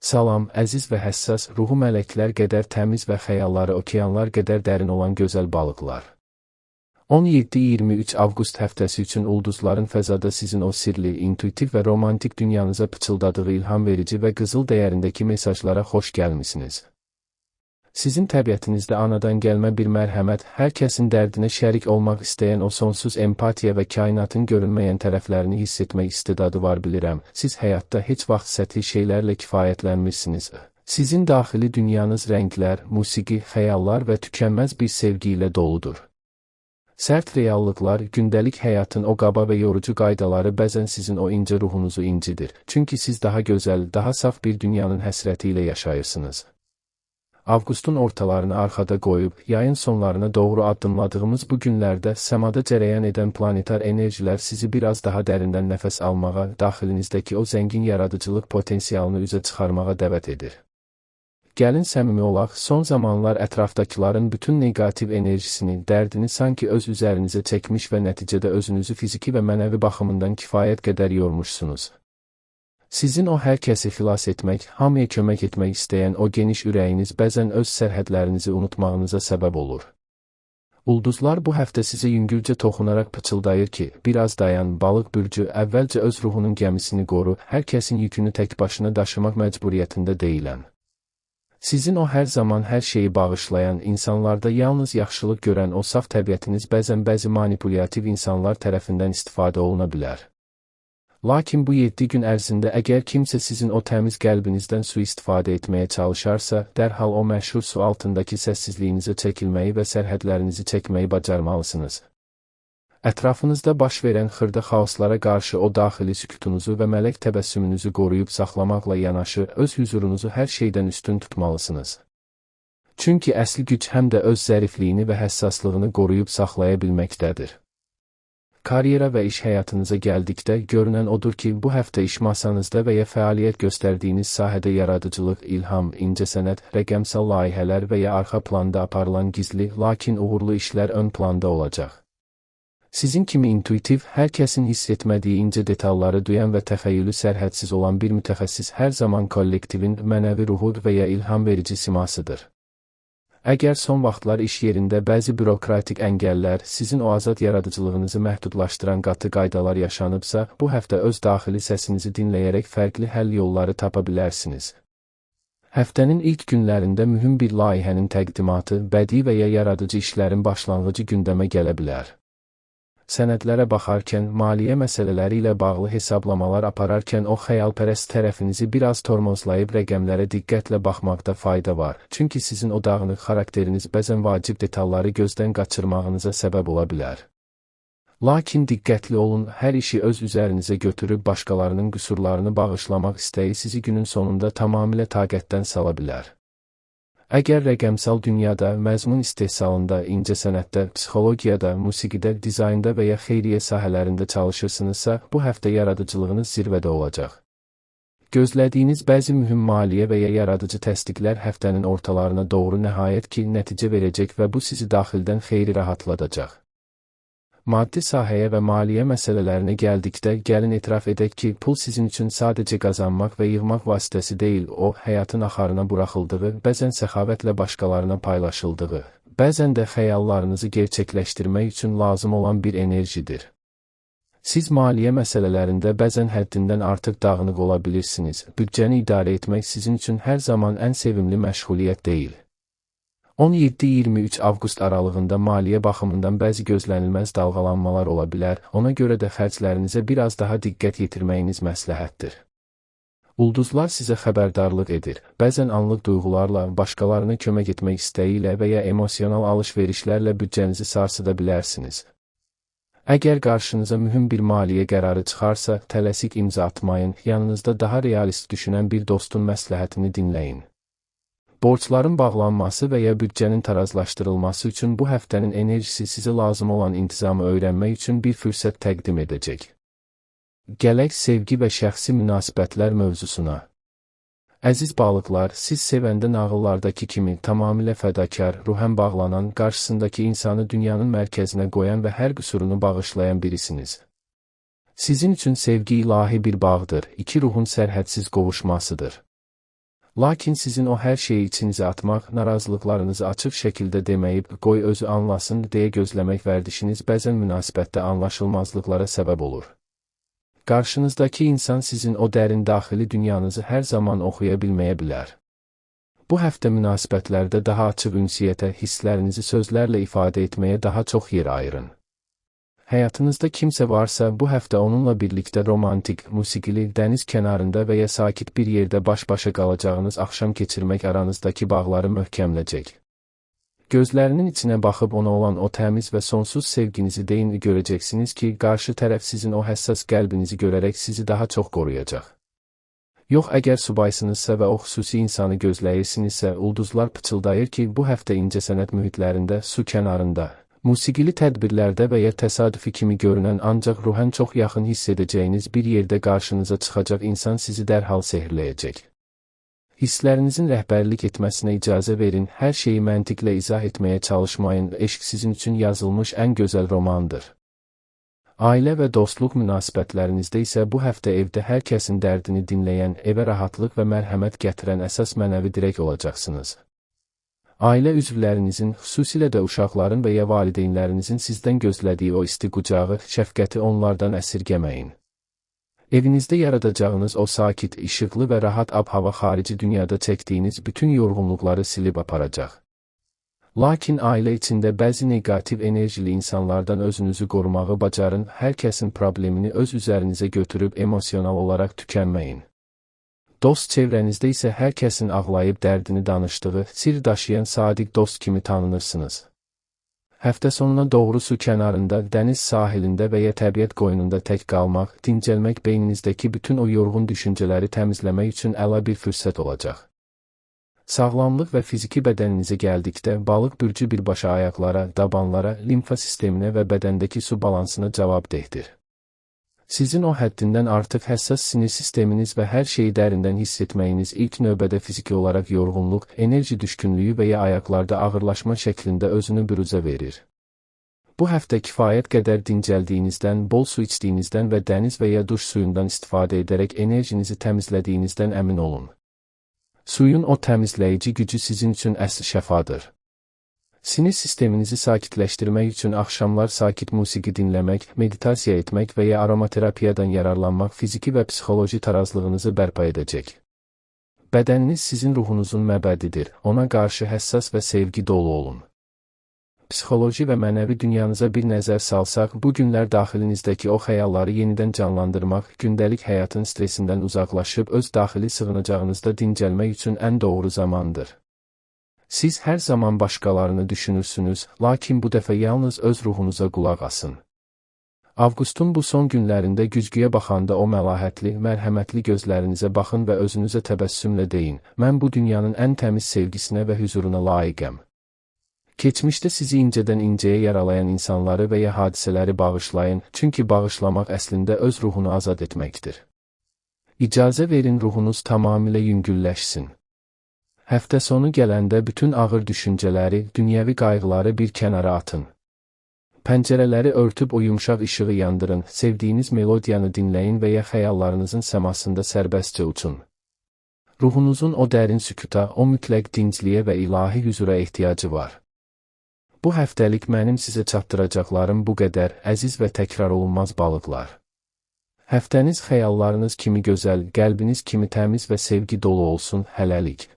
Salam, əziz və həssas, ruhu mələklər qədər təmiz və xəyalları okeanlar qədər dərin olan gözəl balıqlar. 17-23 avqust həftəsi üçün ulduzların fəzada sizin o sirli, intuitiv və romantik dünyanıza pıçıldadığı ilham verici və qızıl dəyərindəki mesajlara xoş gəlmisiniz. Sizin təbiətinizdə anadan gəlmə bir mərhəmət, hər kəsin dərdinə şərik olmaq istəyən o sonsuz empatiya və kainatın görünməyən tərəflərini hiss etmək istedadı var bilirəm. Siz həyatda heç vaxt səthi şeylərlə kifayətlənmirsiniz. Sizin daxili dünyanız rənglər, musiqi, xəyallar və tükənməz bir sevgi ilə doludur. Sərt reallıqlar, gündəlik həyatın o qaba və yorucu qaydaları bəzən sizin o incə ruhunuzu incidir. Çünki siz daha gözəl, daha saf bir dünyanın həsrəti ilə yaşayırsınız. Avqustun ortalarını arxada qoyub, yayın sonlarına doğru addımladığımız bu günlərdə səmada cərəyan edən planetar enerjilər sizi biraz daha dərindən nəfəs almağa, daxilinizdəki o zəngin yaradıcılıq potensialını üzə çıxarmağa dəvət edir. Gəlin səmimi olaq, son zamanlar ətrafdakıların bütün negativ enerjisini, dərdini sanki öz üzərinizə çəkmiş və nəticədə özünüzü fiziki və mənəvi baxımından kifayət qədər yormuşsunuz. Sizin o hər kəsi xilas etmək, hamıya kömək etmək istəyən o geniş ürəyiniz bəzən öz sərhədlərinizi unutmağınıza səbəb olur. Ulduzlar bu həftə sizə yüngülcə toxunaraq pıçıldayır ki, biraz dayan, balıq bürcü, əvvəlcə öz ruhunun gəmisini qoru, hər kəsin yükünü tək başına daşımaq məcburiyyətində deyilən. Sizin o hər zaman hər şeyi bağışlayan, insanlarda yalnız yaxşılıq görən o saf təbiətiniz bəzən bəzi manipulyativ insanlar tərəfindən istifadə oluna bilər. Lakin bu 7 gün ərzində əgər kimsə sizin o təmiz qəlbinizdən sui-istifadə etməyə çalışarsa, dərhal o məşhur su altındakı səssizliyinizə çəkilməyi və sərhədlərinizi çəkməyi bacarmalısınız. Ətrafınızda baş verən xırda xaoslara qarşı o daxili sükutunuzu və mələk təbəssümünüzü qoruyub saxlamaqla yanaşı, öz hüzurunuzu hər şeydən üstün tutmalısınız. Çünki əsl güc həm də öz zərifliyini və həssaslığını qoruyub saxlaya bilməkdədir. Karyera və iş həyatınıza gəldikdə, görünən odur ki, bu həftə iş masanızda və ya fəaliyyət göstərdiyiniz sahədə yaradıcılıq, ilham, incəsənət, rəqəmsal layihələr və ya arxa planda aparılan gizli, lakin uğurlu işlər ön planda olacaq. Sizin kimi intuitiv, hər kəsin hiss etmədiyi incə detalları duyan və təxəyyülü sərhədsiz olan bir mütəxəssis hər zaman kollektivin mənəvi ruhu və ya ilham verici simasıdır. Əgər son vaxtlar iş yerində bəzi bürokratik əngəllər, sizin o azad yaradıcılığınızı məhdudlaşdıran qatı qaydalar yaşanıbsa, bu həftə öz daxili səsinizi dinləyərək fərqli həll yolları tapa bilərsiniz. Həftənin ilk günlərində mühüm bir layihənin təqdimatı, bədii və ya yaradıcı işlərin başlanğıcı gündəmə gələ bilər. Sənədlərə baxarkən, maliyyə məsələləri ilə bağlı hesablamalar apararkən o xəyalpərəst tərəfinizi biraz tormozlayıb rəqəmlərə diqqətlə baxmaqda fayda var. Çünki sizin o dağınıq xarakteriniz bəzən vacib detalları gözdən qaçırmağınıza səbəb ola bilər. Lakin diqqətli olun, hər işi öz üzərinizə götürüb başqalarının qüsurlarını bağışlamaq istəyi sizi günün sonunda tamamilə taqətdən sala bilər. Əgər rəqəmsal dünyada, məzmun istehsalında, incəsənətdə, psixologiyada, musiqidə, dizaynda və ya xeyriyyə sahələrində çalışırsınızsa, bu həftə yaradıcılığınız zirvədə olacaq. Gözlədiyiniz bəzi mühüm maliyyə və ya yaradıcı təsdiqlər həftənin ortalarına doğru nəhayət ki, nəticə verəcək və bu sizi daxildən xeyli rahatladacaq. Maddi sahəyə və maliyyə məsələlərinə gəldikdə, gəlin etiraf edək ki, pul sizin üçün sadəcə qazanmaq və yığmaq vasitəsi deyil, o, həyatın axarına buraxıldığı, bəzən səxavətlə başqalarına paylaşıldığı, bəzən də xəyallarınızı gerçəkləşdirmək üçün lazım olan bir enerjidir. Siz maliyyə məsələlərində bəzən həddindən artıq dağınıq ola bilirsiniz, büdcəni idarə etmək sizin üçün hər zaman ən sevimli məşğuliyyət deyil. 17-23 avqust aralığında maliyyə baxımından bəzi gözlənilməz dalğalanmalar ola bilər, ona görə də xərclərinizə biraz daha diqqət yetirməyiniz məsləhətdir. Ulduzlar sizə xəbərdarlıq edir, bəzən anlıq duyğularla, başqalarına kömək etmək istəyi ilə və ya emosional alış-verişlərlə büdcənizi sarsıda bilərsiniz. Əgər qarşınıza mühüm bir maliyyə qərarı çıxarsa, tələsik imza atmayın, yanınızda daha realist düşünən bir dostun məsləhətini dinləyin. Borcların bağlanması və ya büdcənin tarazlaşdırılması üçün bu həftənin enerjisi sizə lazım olan intizamı öyrənmək üçün bir fürsət təqdim edəcək. Gələk sevgi və şəxsi münasibətlər mövzusuna. Əziz balıqlar, siz sevəndə nağıllardakı kimi tamamilə fədakar, ruhən bağlanan, qarşısındakı insanı dünyanın mərkəzinə qoyan və hər qüsurunu bağışlayan birisiniz. Sizin üçün sevgi ilahi bir bağdır, iki ruhun sərhədsiz qovuşmasıdır. Lakin sizin o hər şeyi içinizə atmaq, narazılıqlarınızı açıq şəkildə deməyib, qoy özü anlasın deyə gözləmək vərdişiniz bəzən münasibətdə anlaşılmazlıqlara səbəb olur. Qarşınızdakı insan sizin o dərin daxili dünyanızı hər zaman oxuya bilməyə bilər. Bu həftə münasibətlərdə daha açıq ünsiyyətə, hisslərinizi sözlərlə ifadə etməyə daha çox yer ayırın. Həyatınızda kimsə varsa, bu həftə onunla birlikdə romantik, musiqili, dəniz kənarında və ya sakit bir yerdə baş-başa qalacağınız axşam keçirmək aranızdakı bağları möhkəmləyəcək. Gözlərinin içinə baxıb ona olan o təmiz və sonsuz sevginizi deyin görəcəksiniz ki, qarşı tərəf sizin o həssas qəlbinizi görərək sizi daha çox qoruyacaq. Yox, əgər subaysınızsa və o xüsusi insanı gözləyirsinizsə, ulduzlar pıçıldayır ki, bu həftə incəsənət mühitlərində, su kənarında, musiqili tədbirlərdə və ya təsadüfi kimi görünən ancaq ruhən çox yaxın hiss edəcəyiniz bir yerdə qarşınıza çıxacaq insan sizi dərhal sehrləyəcək. Hisslərinizin rəhbərlik etməsinə icazə verin, hər şeyi məntiqlə izah etməyə çalışmayın, eşq sizin üçün yazılmış ən gözəl romandır. Ailə və dostluq münasibətlərinizdə isə bu həftə evdə hər kəsin dərdini dinləyən, evə rahatlıq və mərhəmət gətirən əsas mənəvi dirək olacaqsınız. Ailə üzvlərinizin, xüsusilə də uşaqların və ya valideynlərinizin sizdən gözlədiyi o isti qucağı, şəfqəti onlardan əsirgəməyin. Evinizdə yaradacağınız o sakit, işıqlı və rahat ab-hava xarici dünyada çəkdiyiniz bütün yorğunluqları silib aparacaq. Lakin ailə içində bəzi negativ enerjili insanlardan özünüzü qorumağı bacarın, hər kəsin problemini öz üzərinizə götürüb emosional olaraq tükənməyin. Dost çevrənizdə isə hər kəsin ağlayıb dərdini danışdığı, sir daşıyan sadiq dost kimi tanınırsınız. Həftə sonuna doğru su kənarında, dəniz sahilində və ya təbiət qoynunda tək qalmaq, dincəlmək beyninizdəki bütün o yorğun düşüncələri təmizləmək üçün əla bir fürsət olacaq. Sağlamlıq və fiziki bədəninizə gəldikdə, balıq bürcü birbaşa ayaqlara, dabanlara, limfa sisteminə və bədəndəki su balansına cavabdehdir. Sizin o həddindən artıq həssas sinir sisteminiz və hər şeyi dərindən hiss etməyiniz ilk növbədə fiziki olaraq yorğunluq, enerji düşkünlüyü və ya ayaqlarda ağırlaşma şəklində özünü büruzə verir. Bu həftə kifayət qədər dincəldiyinizdən, bol su içdiyinizdən və dəniz və ya duş suyundan istifadə edərək enerjinizi təmizlədiyinizdən əmin olun. Suyun o təmizləyici gücü sizin üçün əsl şəfadır. Sinir sisteminizi sakitləşdirmək üçün axşamlar sakit musiqi dinləmək, meditasiya etmək və ya aromaterapiyadan yararlanmaq fiziki və psixoloji tarazlığınızı bərpa edəcək. Bədəniniz sizin ruhunuzun məbədidir, ona qarşı həssas və sevgi dolu olun. Psixoloji və mənəvi dünyanıza bir nəzər salsaq, bu günlər daxilinizdəki o xəyalları yenidən canlandırmaq, gündəlik həyatın stresindən uzaqlaşıb öz daxili sığınacağınızda dincəlmək üçün ən doğru zamandır. Siz hər zaman başqalarını düşünürsünüz, lakin bu dəfə yalnız öz ruhunuza qulaq asın. Avqustun bu son günlərində güzgüyə baxanda o məlahətli, mərhəmətli gözlərinizə baxın və özünüzə təbəssümlə deyin, mən bu dünyanın ən təmiz sevgisinə və hüzuruna layiqəm. Keçmişdə sizi incədən incəyə yaralayan insanları və ya hadisələri bağışlayın, çünki bağışlamaq əslində öz ruhunu azad etməkdir. İcazə verin ruhunuz tamamilə yüngülləşsin. Həftə sonu gələndə bütün ağır düşüncələri, dünyəvi qayğıları bir kənara atın. Pəncərələri örtüb o yumşaq işığı yandırın, sevdiyiniz melodiyanı dinləyin və ya xəyallarınızın səmasında sərbəstcə uçun. Ruhunuzun o dərin sükuta, o mütləq dincliyə və ilahi hüzura ehtiyacı var. Bu həftəlik mənim sizə çatdıracaqlarım bu qədər, əziz və təkrar olunmaz balıqlar. Həftəniz xəyallarınız kimi gözəl, qəlbiniz kimi təmiz və sevgi dolu olsun, hələlik.